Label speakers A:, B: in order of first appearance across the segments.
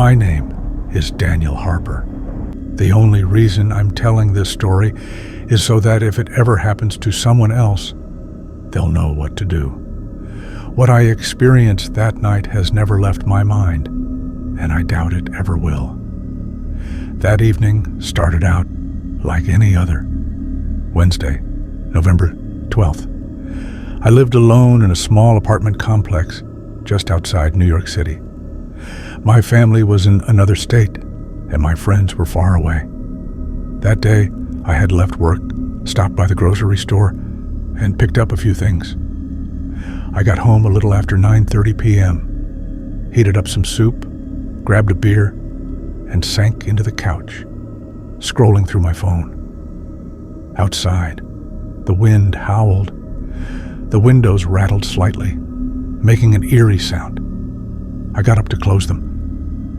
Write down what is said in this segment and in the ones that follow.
A: My name is Daniel Harper. The only reason I'm telling this story is so that if it ever happens to someone else, they'll know what to do. What I experienced that night has never left my mind, and I doubt it ever will. That evening started out like any other. Wednesday, November 12th. I lived alone in a small apartment complex just outside New York City. My family was in another state, and my friends were far away. That day, I had left work, stopped by the grocery store, and picked up a few things. I got home a little after 9:30 p.m., heated up some soup, grabbed a beer, and sank into the couch, scrolling through my phone. Outside, the wind howled. The windows rattled slightly, making an eerie sound. I got up to close them,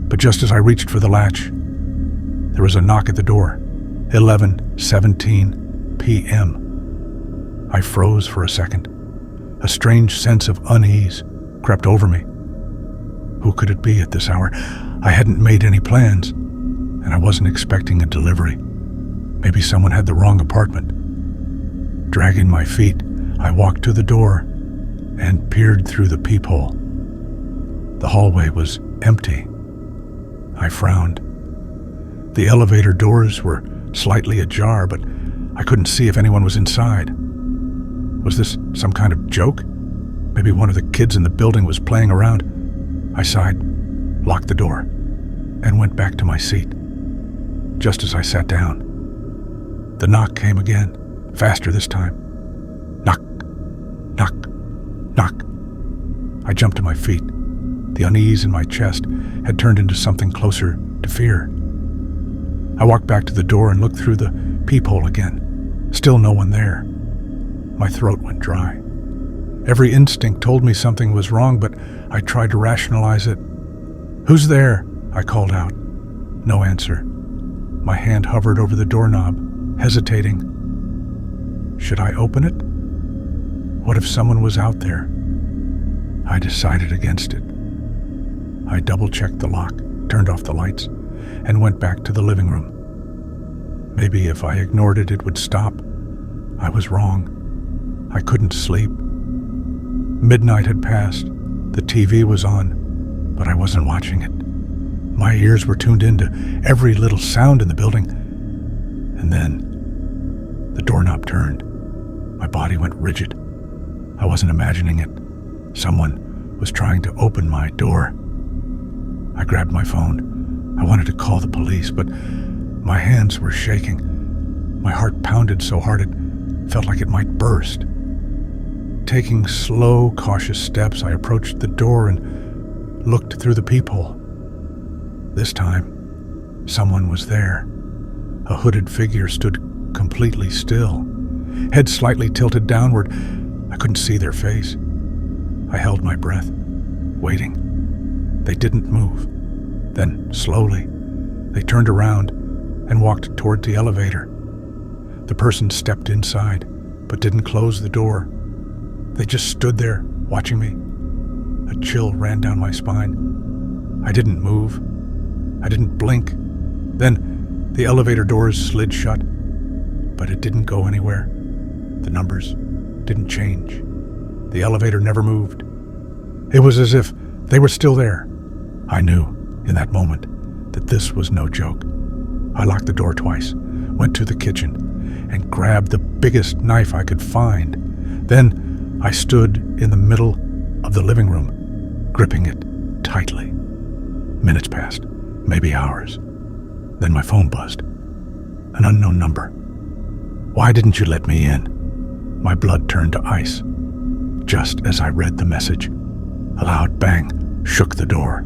A: but just as I reached for the latch, there was a knock at the door. 11:17 p.m. I froze for a second. A strange sense of unease crept over me. Who could it be at this hour? I hadn't made any plans, and I wasn't expecting a delivery. Maybe someone had the wrong apartment. Dragging my feet, I walked to the door and peered through the peephole. The hallway was empty. I frowned. The elevator doors were slightly ajar, but I couldn't see if anyone was inside. Was this some kind of joke? Maybe one of the kids in the building was playing around. I sighed, locked the door, and went back to my seat. Just as I sat down, the knock came again, faster this time. Knock, knock, knock. I jumped to my feet. The unease in my chest had turned into something closer to fear. I walked back to the door and looked through the peephole again. Still no one there. My throat went dry. Every instinct told me something was wrong, but I tried to rationalize it. "Who's there?" I called out. No answer. My hand hovered over the doorknob, hesitating. Should I open it? What if someone was out there? I decided against it. I double-checked the lock, turned off the lights, and went back to the living room. Maybe if I ignored it, it would stop. I was wrong. I couldn't sleep. Midnight had passed. The TV was on, but I wasn't watching it. My ears were tuned into every little sound in the building. And then, the doorknob turned. My body went rigid. I wasn't imagining it. Someone was trying to open my door. I grabbed my phone. I wanted to call the police, but my hands were shaking. My heart pounded so hard it felt like it might burst. Taking slow, cautious steps, I approached the door and looked through the peephole. This time, someone was there. A hooded figure stood completely still, head slightly tilted downward. I couldn't see their face. I held my breath, waiting. They didn't move. Then, slowly, they turned around and walked toward the elevator. The person stepped inside, but didn't close the door. They just stood there, watching me. A chill ran down my spine. I didn't move. I didn't blink. Then, the elevator doors slid shut, but it didn't go anywhere. The numbers didn't change. The elevator never moved. It was as if they were still there. I knew, in that moment, that this was no joke. I locked the door twice, went to the kitchen, and grabbed the biggest knife I could find. Then, I stood in the middle of the living room, gripping it tightly. Minutes passed, maybe hours. Then my phone buzzed. An unknown number. "Why didn't you let me in?" My blood turned to ice. Just as I read the message, a loud bang shook the door.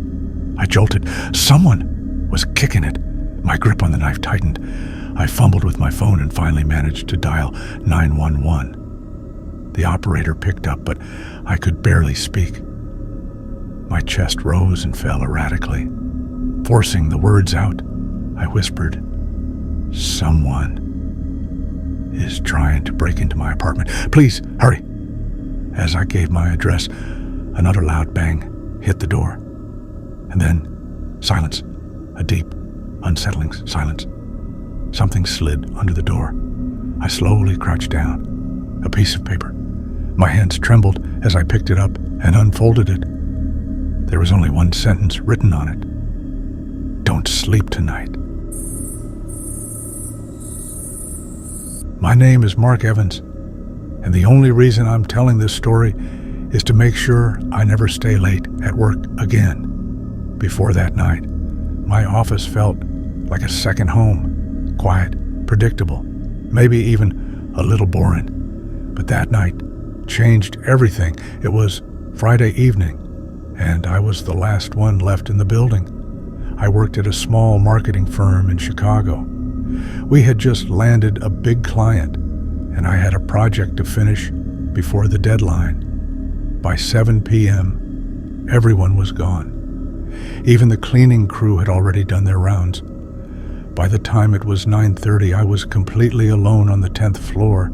A: I jolted. Someone was kicking it. My grip on the knife tightened. I fumbled with my phone and finally managed to dial 911. The operator picked up, but I could barely speak. My chest rose and fell erratically. Forcing the words out, I whispered, "Someone is trying to break into my apartment. Please, hurry." As I gave my address, another loud bang hit the door. And then, silence. A deep, unsettling silence. Something slid under the door. I slowly crouched down. A piece of paper. My hands trembled as I picked it up and unfolded it. There was only one sentence written on it. Don't sleep tonight. My name is Mark Evans, and the only reason I'm telling this story is to make sure I never stay late at work again. Before that night, my office felt like a second home, quiet, predictable, maybe even a little boring. But that night changed everything. It was Friday evening, and I was the last one left in the building. I worked at a small marketing firm in Chicago. We had just landed a big client, and I had a project to finish before the deadline. By 7 p.m., everyone was gone. Even the cleaning crew had already done their rounds. By the time it was 9:30, I was completely alone on the 10th floor.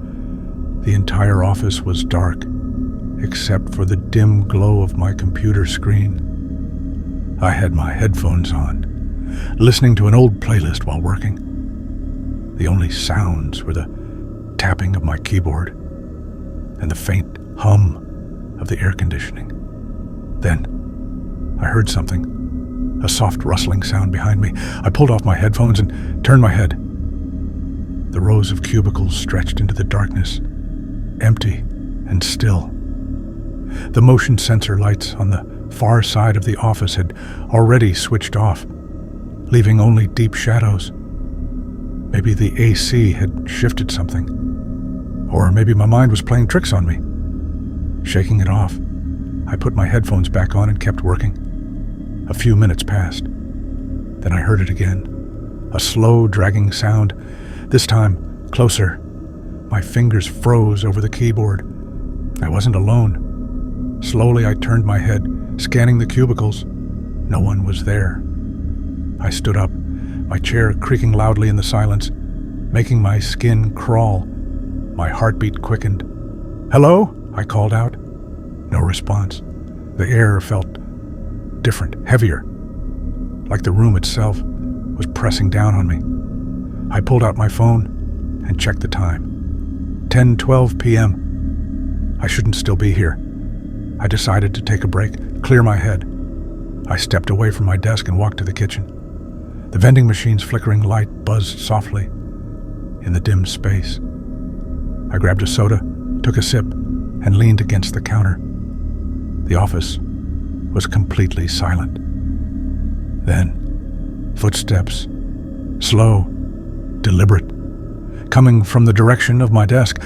A: The entire office was dark, except for the dim glow of my computer screen. I had my headphones on, listening to an old playlist while working. The only sounds were the tapping of my keyboard and the faint hum of the air conditioning. Then I heard something, a soft rustling sound behind me. I pulled off my headphones and turned my head. The rows of cubicles stretched into the darkness, empty and still. The motion sensor lights on the far side of the office had already switched off, leaving only deep shadows. Maybe the AC had shifted something, or maybe my mind was playing tricks on me. Shaking it off, I put my headphones back on and kept working. A few minutes passed. Then I heard it again, a slow, dragging sound, this time closer. My fingers froze over the keyboard. I wasn't alone. Slowly I turned my head, scanning the cubicles. No one was there. I stood up, my chair creaking loudly in the silence, making my skin crawl. My heartbeat quickened. "Hello?" I called out. No response. The air felt different, heavier, like the room itself was pressing down on me. I pulled out my phone and checked the time. 10:12 p.m. I shouldn't still be here. I decided to take a break, clear my head. I stepped away from my desk and walked to the kitchen. The vending machine's flickering light buzzed softly in the dim space. I grabbed a soda, took a sip, and leaned against the counter. The office was completely silent. Then, footsteps, slow, deliberate, coming from the direction of my desk.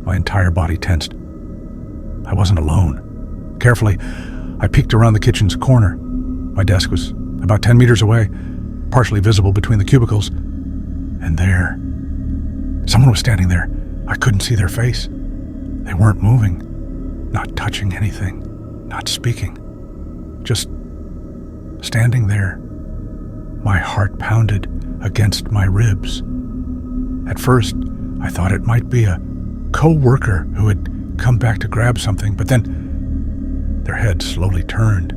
A: My entire body tensed. I wasn't alone. Carefully, I peeked around the kitchen's corner. My desk was about 10 meters away, partially visible between the cubicles. And there, someone was standing there. I couldn't see their face. They weren't moving, not touching anything, not speaking. Just standing there. My heart pounded against my ribs. At first, I thought it might be a co-worker who had come back to grab something, but then their heads slowly turned,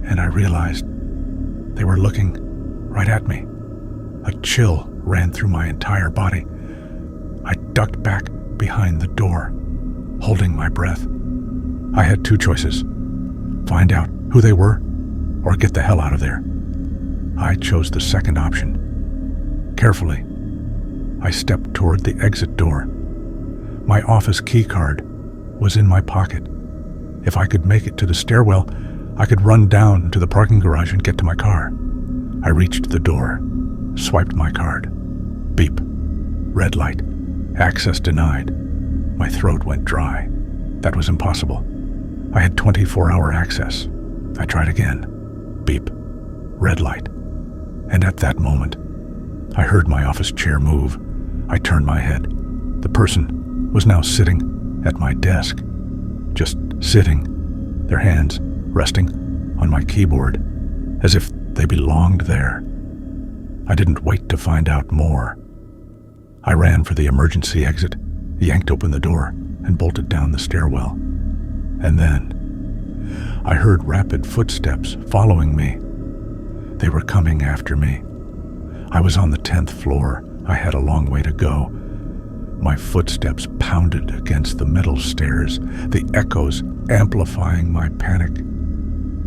A: and I realized they were looking right at me. A chill ran through my entire body. I ducked back behind the door, holding my breath. I had two choices: find out who they were, or get the hell out of there. I chose the second option. Carefully, I stepped toward the exit door. My office key card was in my pocket. If I could make it to the stairwell, I could run down to the parking garage and get to my car. I reached the door, swiped my card. Beep. Red light. Access denied. My throat went dry. That was impossible. I had 24-hour access. I tried again. Beep. Red light. And at that moment, I heard my office chair move. I turned my head. The person was now sitting at my desk. Just sitting, their hands resting on my keyboard, as if they belonged there. I didn't wait to find out more. I ran for the emergency exit, yanked open the door, and bolted down the stairwell. And then I heard rapid footsteps following me. They were coming after me. I was on the 10th floor. I had a long way to go. My footsteps pounded against the metal stairs, the echoes amplifying my panic.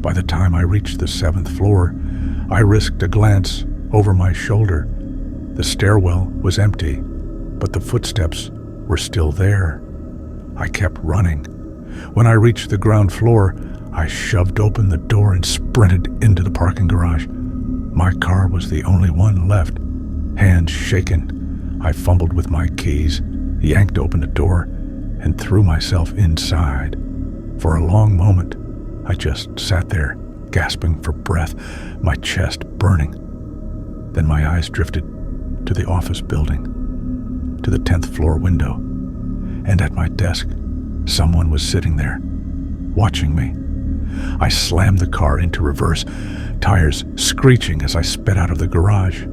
A: By the time I reached the 7th floor, I risked a glance over my shoulder. The stairwell was empty, but the footsteps were still there. I kept running. When I reached the ground floor, I shoved open the door and sprinted into the parking garage. My car was the only one left. Hands shaken, I fumbled with my keys, yanked open the door, and threw myself inside. For a long moment, I just sat there, gasping for breath, my chest burning. Then my eyes drifted to the office building, to the 10th floor window, and at my desk, someone was sitting there, watching me. I slammed the car into reverse, tires screeching as I sped out of the garage.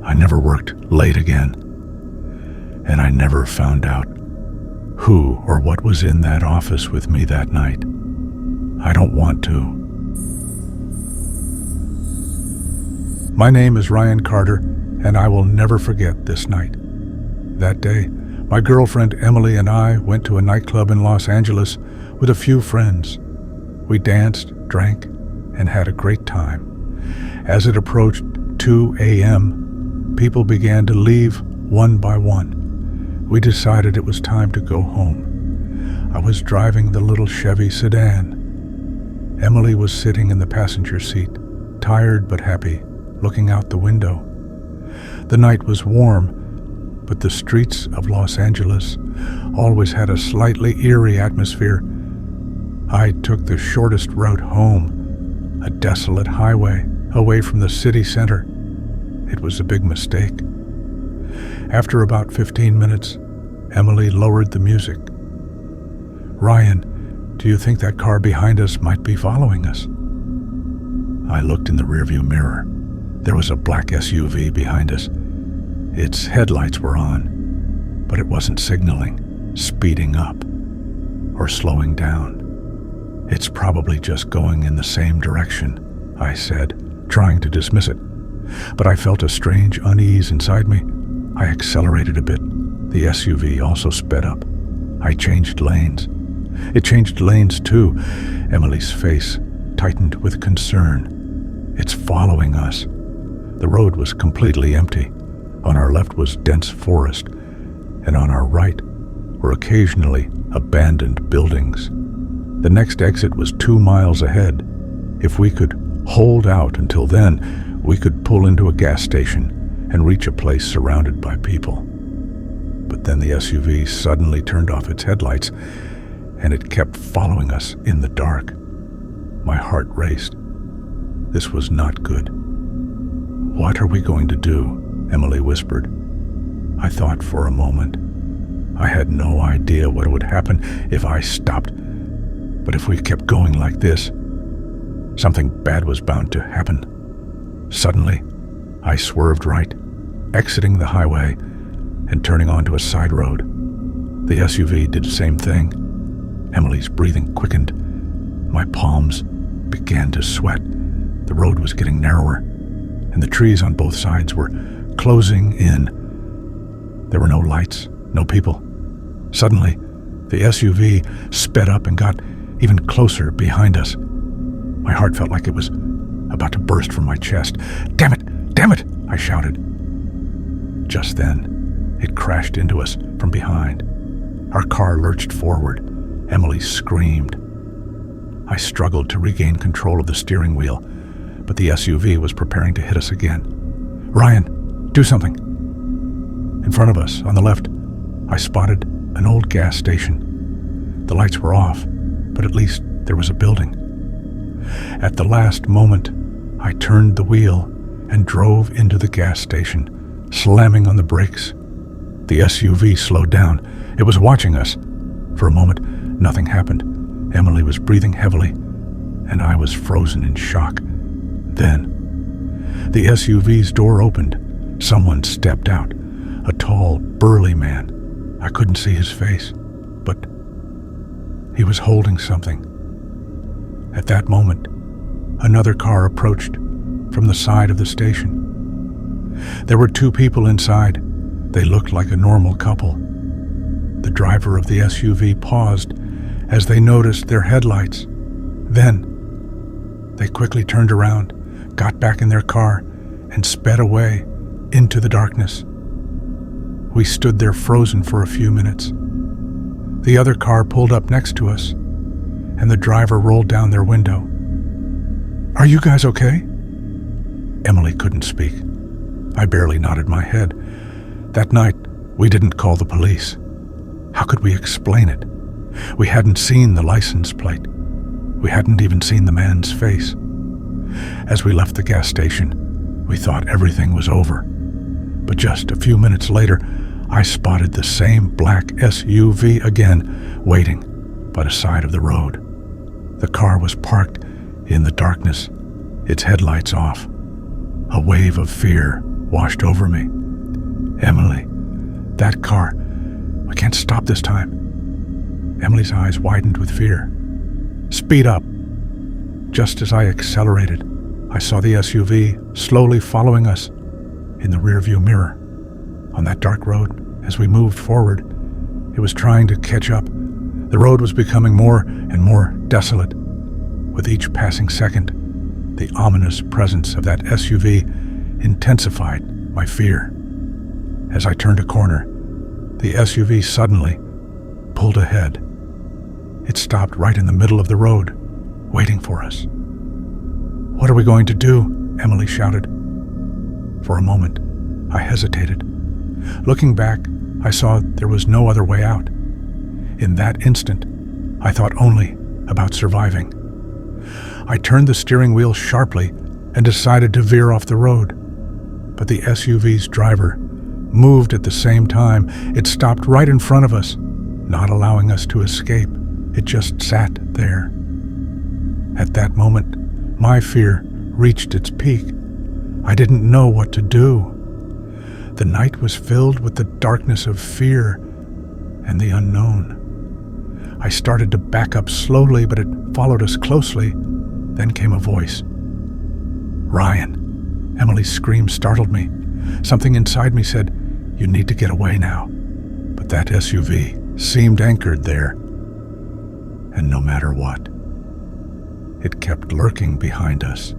A: I never worked late again, and I never found out who or what was in that office with me that night. I don't want to. My name is Ryan Carter, and I will never forget this night. That day, my girlfriend Emily and I went to a nightclub in Los Angeles with a few friends. We danced, drank, and had a great time. As it approached 2 a.m., people began to leave one by one. We decided it was time to go home. I was driving the little Chevy sedan. Emily was sitting in the passenger seat, tired but happy, looking out the window. The night was warm, but the streets of Los Angeles always had a slightly eerie atmosphere. I took the shortest route home, a desolate highway away from the city center. It was a big mistake. After about 15 minutes, Emily lowered the music. "Ryan, do you think that car behind us might be following us?" I looked in the rearview mirror. There was a black SUV behind us. Its headlights were on, but it wasn't signaling, speeding up, or slowing down. "It's probably just going in the same direction," I said, trying to dismiss it. But I felt a strange unease inside me. I accelerated a bit. The SUV also sped up. I changed lanes. It changed lanes too. Emily's face tightened with concern. "It's following us." The road was completely empty. On our left was dense forest, and on our right were occasionally abandoned buildings. The next exit was 2 miles ahead. If we could hold out until then, we could pull into a gas station and reach a place surrounded by people. But then the SUV suddenly turned off its headlights, and it kept following us in the dark. My heart raced. This was not good. "What are we going to do?" Emily whispered. I thought for a moment. I had no idea what would happen if I stopped. But if we kept going like this, something bad was bound to happen. Suddenly, I swerved right, exiting the highway and turning onto a side road. The SUV did the same thing. Emily's breathing quickened. My palms began to sweat. The road was getting narrower, and the trees on both sides were closing in. There were no lights, no people. Suddenly, the SUV sped up and got even closer behind us. My heart felt like it was about to burst from my chest. "Damn it! Damn it!" I shouted. Just then, it crashed into us from behind. Our car lurched forward. Emily screamed. I struggled to regain control of the steering wheel, but the SUV was preparing to hit us again. "Ryan, do something!" In front of us, on the left, I spotted an old gas station. The lights were off, but at least there was a building. At the last moment, I turned the wheel and drove into the gas station, slamming on the brakes. The SUV slowed down. It was watching us. For a moment, nothing happened. Emily was breathing heavily, and I was frozen in shock. Then, the SUV's door opened. Someone stepped out. A tall, burly man. I couldn't see his face, but he was holding something. At that moment, another car approached. from the side of the station. There were 2 people inside. They looked like a normal couple. The driver of the SUV paused as they noticed their headlights. Then, they quickly turned around, got back in their car, and sped away into the darkness. We stood there frozen for a few minutes. The other car pulled up next to us, and the driver rolled down their window. "Are you guys okay?" Emily couldn't speak. I barely nodded my head. That night, we didn't call the police. How could we explain it? We hadn't seen the license plate. We hadn't even seen the man's face. As we left the gas station, we thought everything was over. But just a few minutes later, I spotted the same black SUV again, waiting by the side of the road. The car was parked in the darkness, its headlights off. A wave of fear washed over me. "Emily, that car, we can't stop this time." Emily's eyes widened with fear. "Speed up." Just as I accelerated, I saw the SUV slowly following us in the rearview mirror. On that dark road, as we moved forward, it was trying to catch up. The road was becoming more and more desolate. With each passing second, the ominous presence of that SUV intensified my fear. As I turned a corner, the SUV suddenly pulled ahead. It stopped right in the middle of the road, waiting for us. "What are we going to do?" Emily shouted. For a moment, I hesitated. Looking back, I saw there was no other way out. In that instant, I thought only about surviving. I turned the steering wheel sharply and decided to veer off the road. But the SUV's driver moved at the same time. It stopped right in front of us, not allowing us to escape. It just sat there. At that moment, my fear reached its peak. I didn't know what to do. The night was filled with the darkness of fear and the unknown. I started to back up slowly, but it followed us closely. Then came a voice. "Ryan." Emily's scream startled me. Something inside me said, "You need to get away now." But that SUV seemed anchored there. And no matter what, it kept lurking behind us.